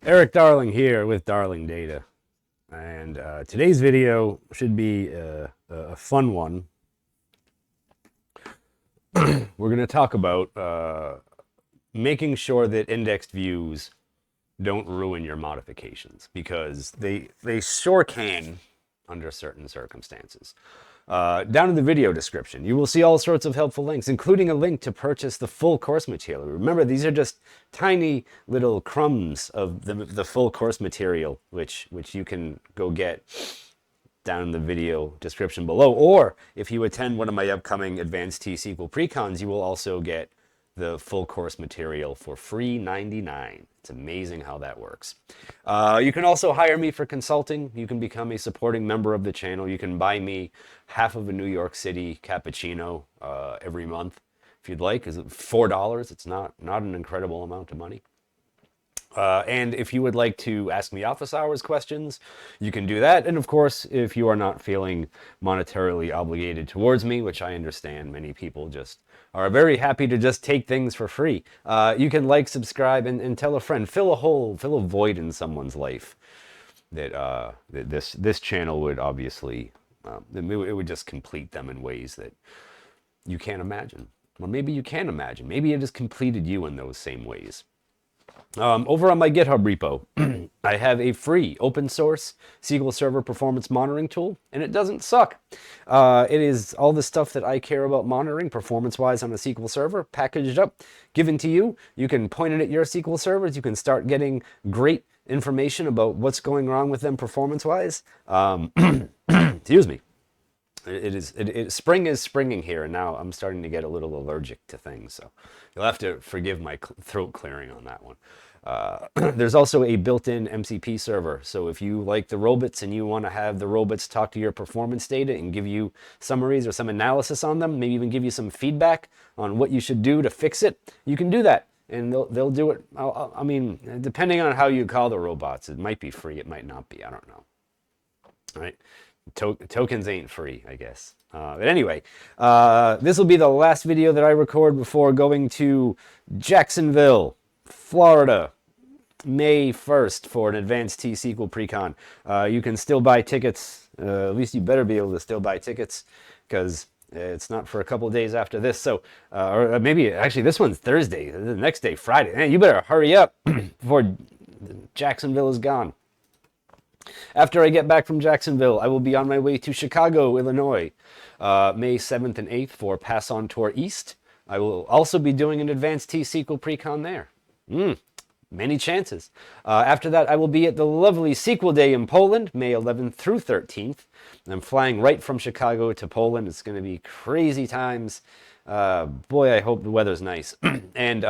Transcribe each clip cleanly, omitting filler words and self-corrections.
Eric Darling here with Darling Data. And today's video should be a fun one. We're going to talk about making sure that indexed views don't ruin your modifications, because they sure can under certain circumstances. Down in the video description, you will see all sorts of helpful links, including a link to purchase the full course material. Remember, these are just tiny little crumbs of the full course material, which you can go get down in the video description below. Or if you attend one of my upcoming Advanced T-SQL Precons, you will also get the full course material for free 99. It's amazing how that works. You can also hire me for consulting. You can become a supporting member of the channel. You can buy me half of a New York City cappuccino every month if you'd like. Is it $4? It's not an incredible amount of money. And if you would like to ask me office hours questions, you can do that. And of course, if you are not feeling monetarily obligated towards me, which I understand many people just are very happy to just take things for free, you can like, subscribe, and tell a friend. Fill a void in someone's life that this channel would obviously, it would just complete them in ways that you can't imagine. Or maybe you can imagine. Maybe it has completed you in those same ways. Over on my GitHub repo, I have a free open source SQL Server performance monitoring tool, and it doesn't suck. It is all the stuff that I care about monitoring performance-wise on a SQL Server, packaged up, given to you. You can point it at your SQL servers. You can start getting great information about what's going wrong with them performance-wise. Excuse me. Spring is springing here, and now I'm starting to get a little allergic to things, so you'll have to forgive my throat clearing on that one. There's also a built-in MCP server, so if you like the robots and you want to have the robots talk to your performance data and give you summaries or some analysis on them, maybe even give you some feedback on what you should do to fix it, you can do that, and they'll do it. I mean, depending on how you call the robots, it might be free, it might not be, I don't know. All right. Tokens ain't free, I guess. But anyway, this will be the last video that I record before going to Jacksonville, Florida, May 1st for an Advanced T-SQL Precon. You can still buy tickets. At least you better be able to still buy tickets, because it's not for a couple of days after this. So, or maybe, actually, this one's Thursday. The next day, Friday. Man, you better hurry up before Jacksonville is gone. After I get back from Jacksonville, I will be on my way to Chicago, Illinois, May 7th and 8th for Pass On Tour East. I will also be doing an Advanced T-SQL Precon there. Many chances. After that, I will be at the lovely SQL Day in Poland, May 11th through 13th. I'm flying right from Chicago to Poland. It's going to be crazy times. Boy, I hope the weather's nice. And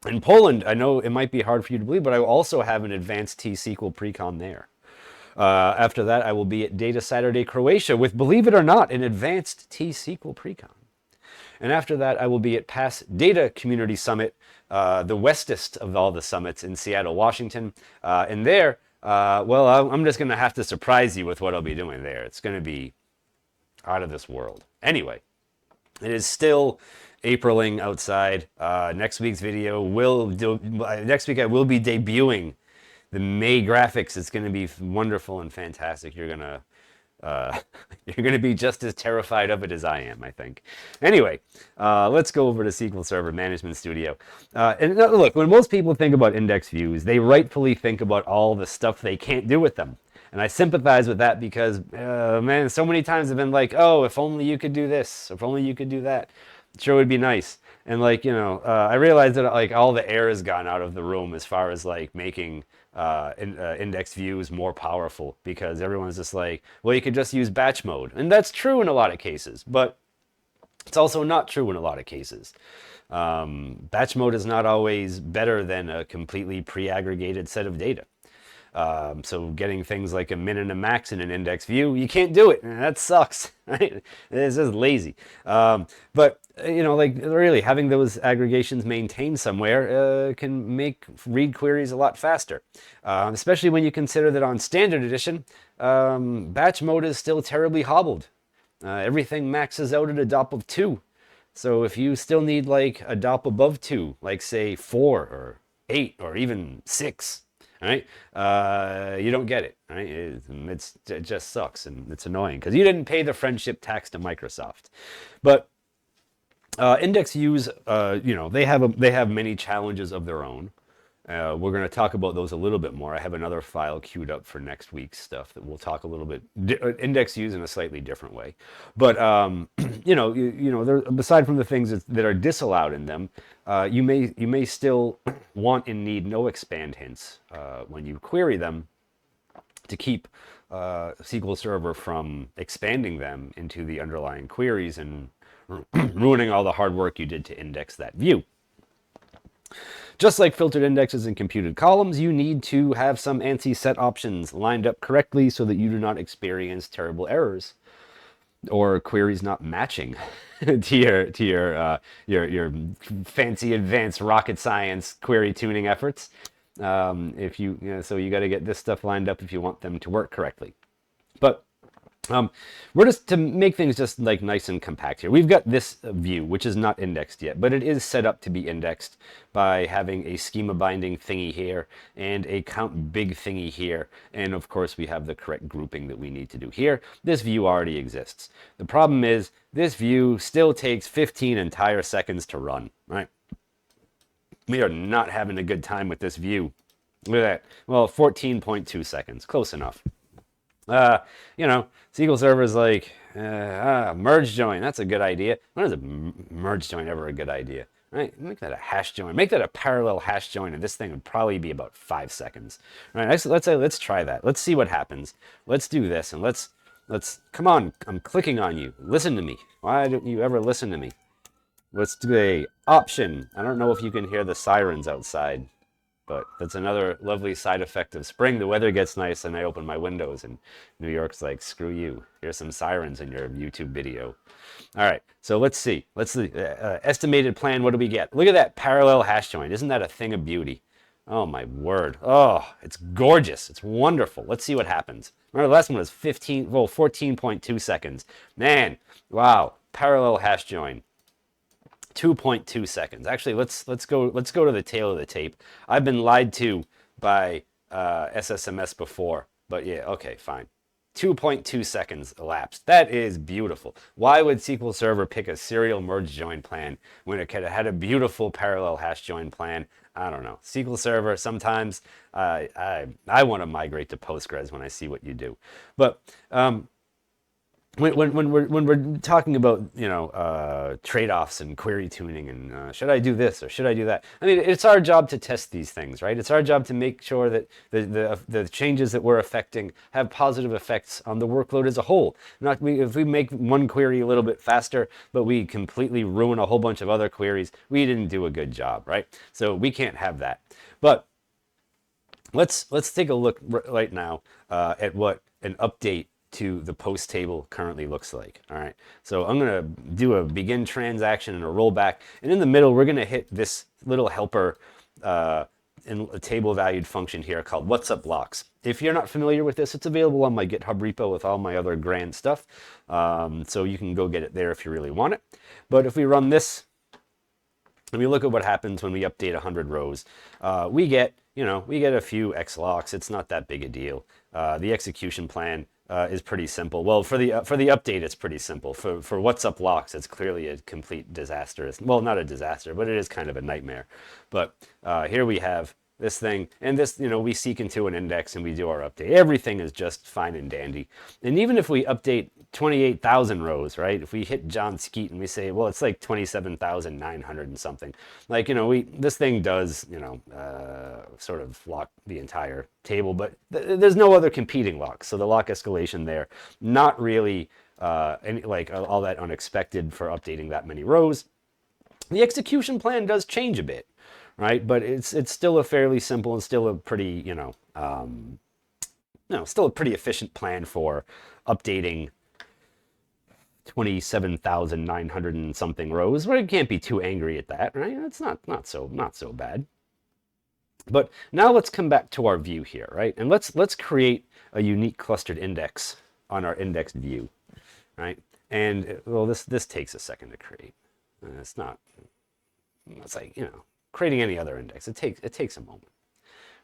in Poland, I know it might be hard for you to believe, but I will also have an Advanced T-SQL Precon there. After that, I will be at Data Saturday, Croatia with, believe it or not, an Advanced T-SQL Precon. And after that, I will be at Pass Data Community Summit, the westest of all the summits in Seattle, Washington. And there, well, I'm just going to have to surprise you with what I'll be doing there. It's going to be out of this world. Anyway, it is still Apriling outside. Next week's video next week I will be debuting the May graphics. It's going to be wonderful and fantastic. You're gonna be just as terrified of it as I am, I think. Anyway, let's go over to SQL Server Management Studio. And look, when most people think about index views, they rightfully think about all the stuff they can't do with them. And I sympathize with that because, man, so many times I've been like, oh, if only you could do this, if only you could do that. It sure would be nice. And like, you know, I realized that like all the air has gone out of the room as far as like making index views more powerful, because everyone's just like, well, you could just use batch mode. And that's true in a lot of cases, but it's also not true in a lot of cases. Batch mode is not always better than a completely pre-aggregated set of data. So getting things like a min and a max in an index view, you can't do it. That sucks. Right? It's just lazy. But you know, like really having those aggregations maintained somewhere can make read queries a lot faster. Especially when you consider that on standard edition, batch mode is still terribly hobbled. Everything maxes out at a DOP of 2. So if you still need like a DOP above 2, like say 4 or 8 or even 6, right? You don't get it, right? It just sucks and it's annoying because you didn't pay the friendship tax to Microsoft. But index views, they have many challenges of their own. We're going to talk about those a little bit more. I have another file queued up for next week's stuff that we'll talk a little bit index views in a slightly different way. But aside from the things that are disallowed in them, you may still want and need no expand hints when you query them to keep SQL Server from expanding them into the underlying queries and ruining all the hard work you did to index that view. Just like filtered indexes and computed columns, you need to have some ANSI set options lined up correctly so that you do not experience terrible errors or queries not matching to your fancy advanced rocket science query tuning efforts. So you got to get this stuff lined up if you want them to work correctly. But we're just to make things just like nice and compact here. We've got this view, which is not indexed yet, but it is set up to be indexed by having a schema binding thingy here and a count big thingy here. And of course, we have the correct grouping that we need to do here. This view already exists. The problem is this view still takes 15 entire seconds to run, right? We are not having a good time with this view. Look at that. Well, 14.2 seconds. Close enough. SQL Server is like, merge join. That's a good idea. When is a merge join ever a good idea? Right? Make that a hash join. Make that a parallel hash join, and this thing would probably be about 5 seconds. Right? Let's try that. Let's see what happens. Let's do this, and let's come on. I'm clicking on you. Listen to me. Why don't you ever listen to me? Let's do a option. I don't know if you can hear the sirens outside, but that's another lovely side effect of spring. The weather gets nice and I open my windows and New York's like, screw you. Here's some sirens in your YouTube video. All right, so let's see. Estimated plan, what do we get? Look at that parallel hash join. Isn't that a thing of beauty? Oh my word. Oh, it's gorgeous. It's wonderful. Let's see what happens. Remember the last one was 14.2 seconds. Man, wow. Parallel hash join. 2.2 seconds. Actually, let's go to the tail of the tape. I've been lied to by SSMS before, but yeah, okay, fine. 2.2 seconds elapsed. That is beautiful. Why would SQL Server pick a serial merge join plan when it could have had a beautiful parallel hash join plan? I don't know. SQL Server, sometimes I want to migrate to Postgres when I see what you do. But when we're talking about trade-offs and query tuning and should I do this or should I do that? I mean, it's our job to test these things, right? It's our job to make sure that the changes that we're affecting have positive effects on the workload as a whole. If we make one query a little bit faster, but we completely ruin a whole bunch of other queries, we didn't do a good job, right? So we can't have that. But let's take a look right now at what an update to the post table currently looks like. All right, so I'm gonna do a begin transaction and a rollback, and in the middle we're gonna hit this little helper in a table valued function here called what's up blocks. If you're not familiar with this, it's available on my GitHub repo with all my other grand stuff, so you can go get it there if you really want it. But if we run this and we look at what happens when we update 100 rows, we get a few xlocks. It's not that big a deal. The execution plan is pretty simple. Well, for the update, it's pretty simple. For what's up locks, it's clearly a complete disaster. Well, not a disaster, but it is kind of a nightmare. But here we have this thing, and this, we seek into an index and we do our update. Everything is just fine and dandy. And even if we update 28,000 rows, right? If we hit John Skeet and we say, well, it's like 27,900 and something. Like, this thing does, sort of lock the entire table, but there's no other competing locks. So the lock escalation there, not really all that unexpected for updating that many rows. The execution plan does change a bit, right? But it's still a fairly simple and still a pretty, still a pretty efficient plan for updating 27,900 and something rows. Well, you can't be too angry at that, right? It's not so bad. But now let's come back to our view here, right? And let's create a unique clustered index on our indexed view, right? And well, this takes a second to create. It's like creating any other index. It takes a moment.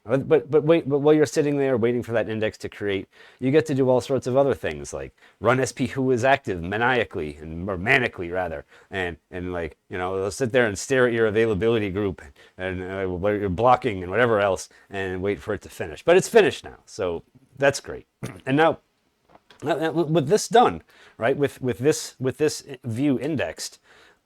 But while you're sitting there waiting for that index to create, you get to do all sorts of other things like run sp who is active maniacally or manically rather, and like they'll sit there and stare at your availability group and what you're blocking and whatever else and wait for it to finish. But it's finished now, so that's great. And now with this done, right? With this view indexed,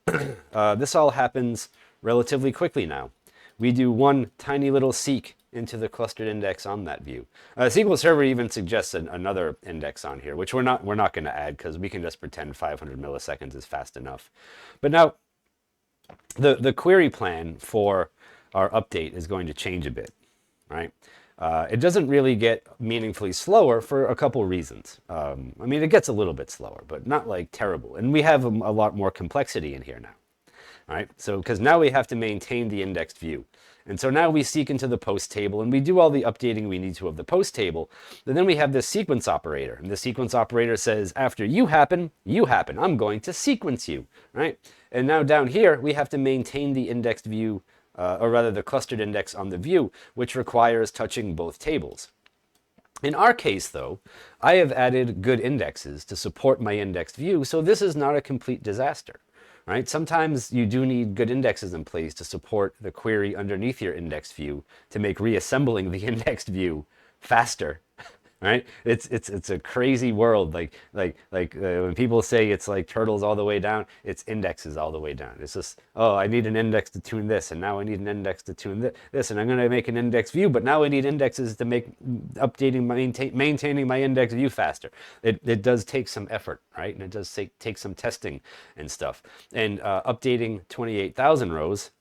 this all happens relatively quickly now. We do one tiny little seek into the clustered index on that view. SQL Server even suggests another index on here, which we're not going to add because we can just pretend 500 milliseconds is fast enough. But now, the query plan for our update is going to change a bit, right? It doesn't really get meaningfully slower for a couple reasons. I mean, it gets a little bit slower, but not like terrible. And we have a lot more complexity in here now. All right, so because now we have to maintain the indexed view. And so now we seek into the post table and we do all the updating we need to of the post table. And then we have this sequence operator. And the sequence operator says, after you happen, I'm going to sequence you, right? And now down here, we have to maintain the indexed view, or rather the clustered index on the view, which requires touching both tables. In our case, though, I have added good indexes to support my indexed view, so this is not a complete disaster. Right? Sometimes you do need good indexes in place to support the query underneath your indexed view to make reassembling the indexed view faster. Right? It's a crazy world. Like when people say it's like turtles all the way down, it's indexes all the way down. It's just, oh, I need an index to tune this, and now I need an index to tune this, and I'm going to make an index view, but now I need indexes to make maintaining my index view faster. It does take some effort, right? And it does take some testing and stuff. And updating 28,000 rows.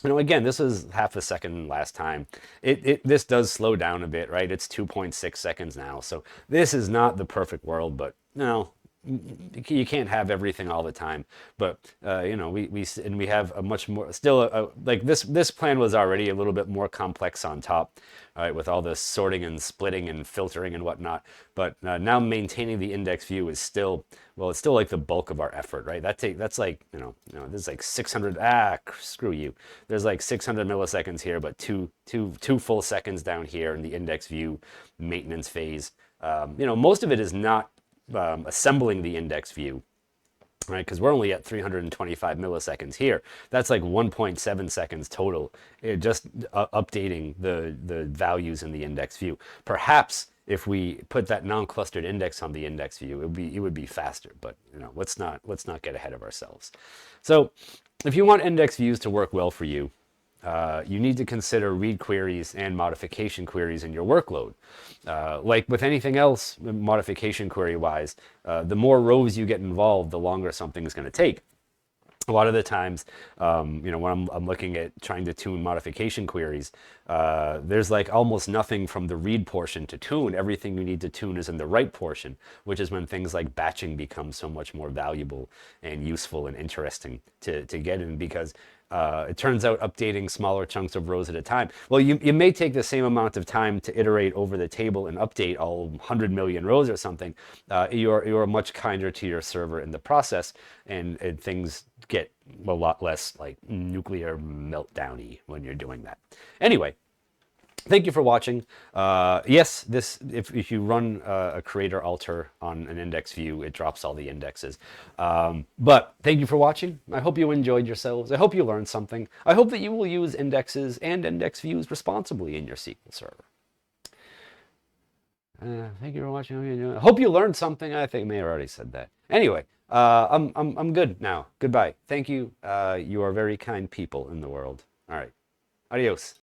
Again, this is half a second last time. This does slow down a bit, right? It's 2.6 seconds now. So this is not the perfect world, but you can't have everything all the time. But we have a much more still like this plan was already a little bit more complex on top, right, with all the sorting and splitting and filtering and whatnot. But now maintaining the index view is still, well, it's still like the bulk of our effort, right? That's like there's like 600 screw you. There's like 600 milliseconds here, but two full seconds down here in the index view maintenance phase. Most of it is not assembling the index view, right? Because we're only at 325 milliseconds here. That's like 1.7 seconds total, just updating the values in the index view. Perhaps if we put that non-clustered index on the index view, it would be faster. But let's not get ahead of ourselves. So if you want index views to work well for you, you need to consider read queries and modification queries in your workload. Like with anything else, modification query-wise, the more rows you get involved, the longer something's going to take. A lot of the times, when I'm looking at trying to tune modification queries, there's like almost nothing from the read portion to tune. Everything you need to tune is in the write portion, which is when things like batching become so much more valuable and useful and interesting to get in, because it turns out updating smaller chunks of rows at a time. Well, you may take the same amount of time to iterate over the table and update all 100 million rows or something. You're much kinder to your server in the process, and things get a lot less like nuclear meltdowny when you're doing that. Anyway, thank you for watching. Yes, if you run a creator alter on an index view, it drops all the indexes. But thank you for watching. I hope you enjoyed yourselves. I hope you learned something. I hope that you will use indexes and index views responsibly in your SQL Server. Thank you for watching. I hope you learned something. I think I may have already said that. Anyway, I'm good now. Goodbye. Thank you. You are very kind people in the world. All right. Adios.